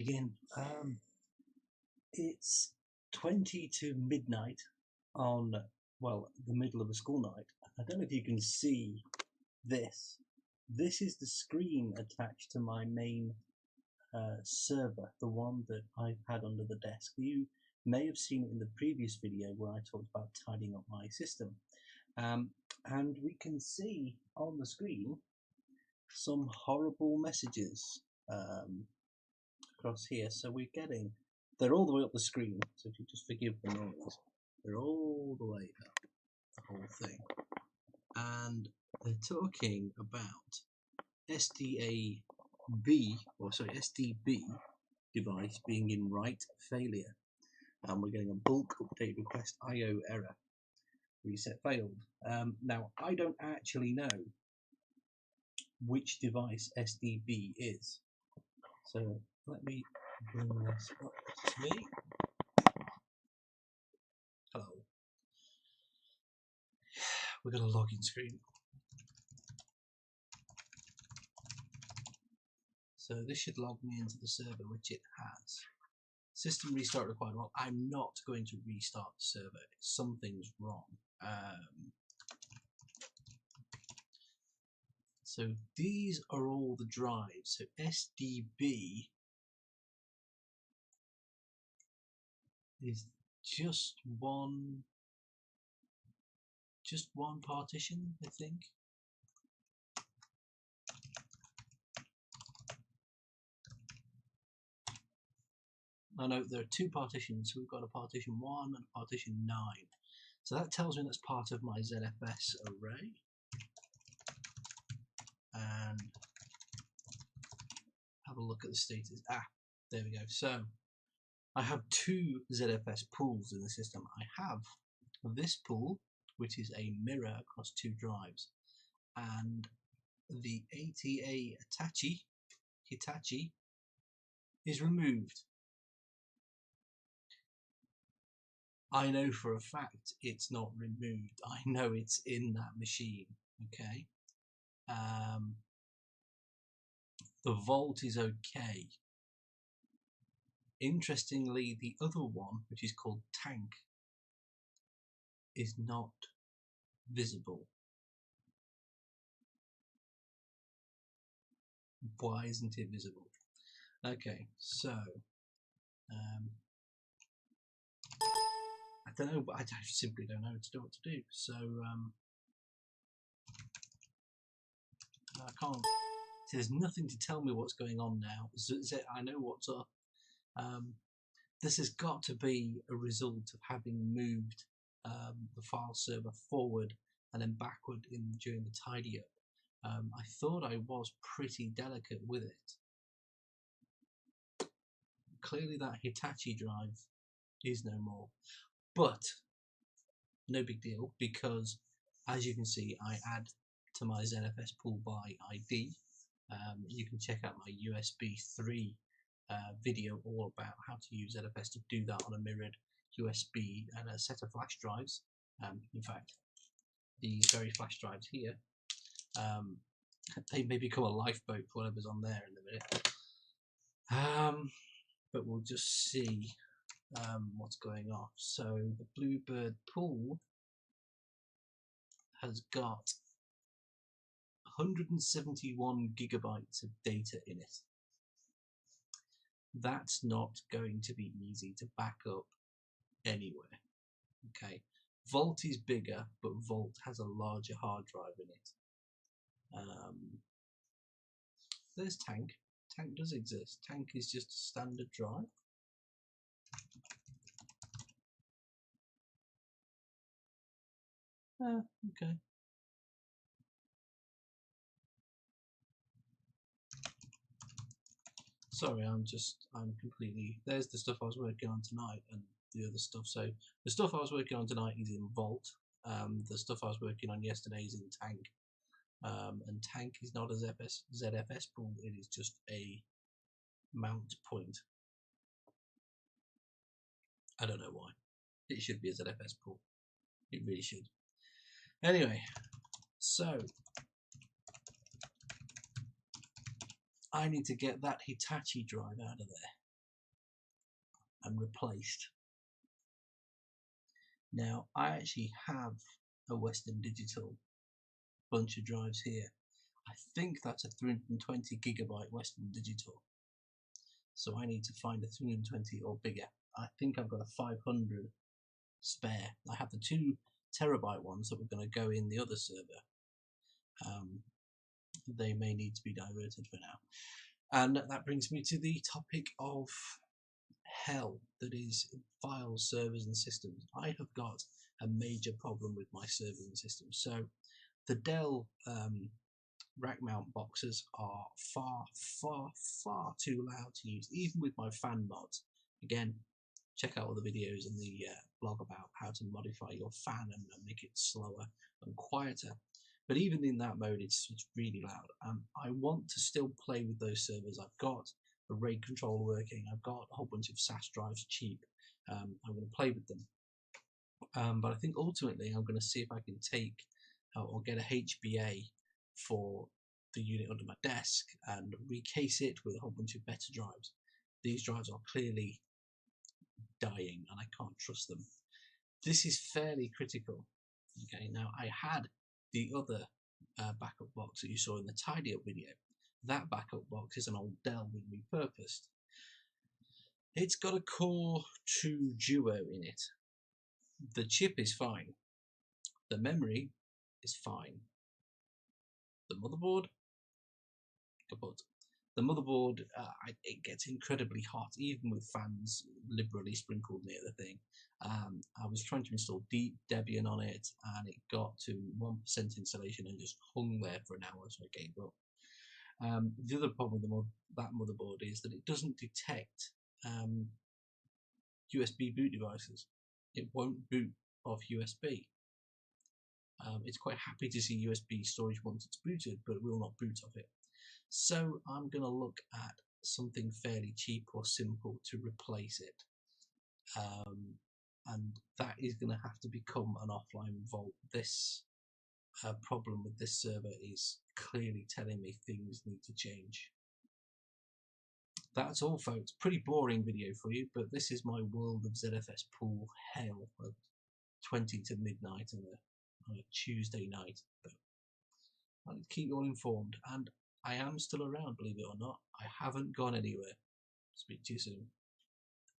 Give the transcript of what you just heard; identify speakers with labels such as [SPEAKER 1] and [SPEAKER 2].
[SPEAKER 1] Begin. It's 20 to midnight on, well, the middle of a school night. I don't know if you can see this. This is the screen attached to my main server, the one that I've had under the desk. You may have seen it in the previous video where I talked about tidying up my system. And we can see on the screen some horrible messages across here. So they're all the way up the screen, so if you just forgive the noise, they're all the way up the whole thing. And they're talking about SDB device being in write failure. And we're getting a bulk update request IO error. Reset failed. Now, I don't actually know which device SDB is. So let me bring this up to me. Hello. We've got a login screen. So this should log me into the server, which it has. System restart required. Well, I'm not going to restart the server. Something's wrong. So these are all the drives. So SDB is just one partition, I think. I know there are two partitions. So we've got a partition 1 and a partition 9. So that tells me that's part of my ZFS array. And have a look at the status. There we go. So I have two ZFS pools in the system. I have this pool, which is a mirror across two drives, and the ATA Hitachi is removed. I know for a fact it's not removed. I know it's in that machine. Okay. The Vault is okay. Interestingly, the other one, which is called Tank, is not visible. Why isn't it visible? Okay, so I don't know, but I simply don't know what to do. So I can't. There's nothing to tell me what's going on now. I know what's up. This has got to be a result of having moved the file server forward and then backward during the tidy up. I thought I was pretty delicate with it. Clearly that Hitachi drive is no more, but no big deal, because as you can see, I add to my ZFS pool by ID. You can check out my USB 3 video all about how to use ZFS to do that on a mirrored USB and a set of flash drives. In fact, these very flash drives here, they may become a lifeboat for whatever's on there in a minute. But we'll just see what's going on. So the Bluebird pool has got 171 gigabytes of data in it. That's not going to be easy to back up anywhere. Okay, Vault is bigger, but Vault has a larger hard drive in it. There's Tank. Tank does exist. Tank is just a standard drive. Okay. Sorry, I'm completely. There's the stuff I was working on tonight and the other stuff. So the stuff I was working on tonight is in Vault. The stuff I was working on yesterday is in Tank. And Tank is not a ZFS pool. It is just a mount point. I don't know why. It should be a ZFS pool. It really should. Anyway, so I need to get that Hitachi drive out of there. and replaced. Now, I actually have a Western Digital bunch of drives here. I think that's a 320 gigabyte Western Digital. So I need to find a 320 or bigger. I think I've got a 500 spare. I have the 2 terabyte ones that were going to go in the other server. They may need to be diverted for now. And that brings me to the topic of hell, that is files, servers and systems. I have got a major problem with my servers and systems. So the Dell rack mount boxes are far too loud to use, even with my fan mods. Again, check out all the videos in the blog about how to modify your fan and make it slower and quieter. But even in that mode, it's really loud. I want to still play with those servers. I've got a RAID controller working. I've got a whole bunch of SAS drives cheap. I'm going to play with them. But I think ultimately I'm going to see if I can take or get a HBA for the unit under my desk and recase it with a whole bunch of better drives. These drives are clearly dying and I can't trust them. This is fairly critical. Okay, now I had the other backup box that you saw in the tidy up video. That backup box is an old Dell with repurposed. It's got a Core 2 Duo in it. The chip is fine. The memory is fine. The motherboard, kaput. The motherboard, it gets incredibly hot, even with fans liberally sprinkled near the thing. I was trying to install Deep Debian on it, and it got to 1% installation and just hung there for an hour, so I gave up. The other problem with that motherboard is that it doesn't detect USB boot devices. It won't boot off USB. It's quite happy to see USB storage once it's booted, but it will not boot off it. So I'm going to look at something fairly cheap or simple to replace it. And that is going to have to become an offline vault. This problem with this server is clearly telling me things need to change. That's all, folks. Pretty boring video for you, but this is my world of ZFS pool hell of 20 to midnight on a Tuesday night. But I'll keep you all informed, and I am still around, believe it or not. I haven't gone anywhere. Speak to you soon.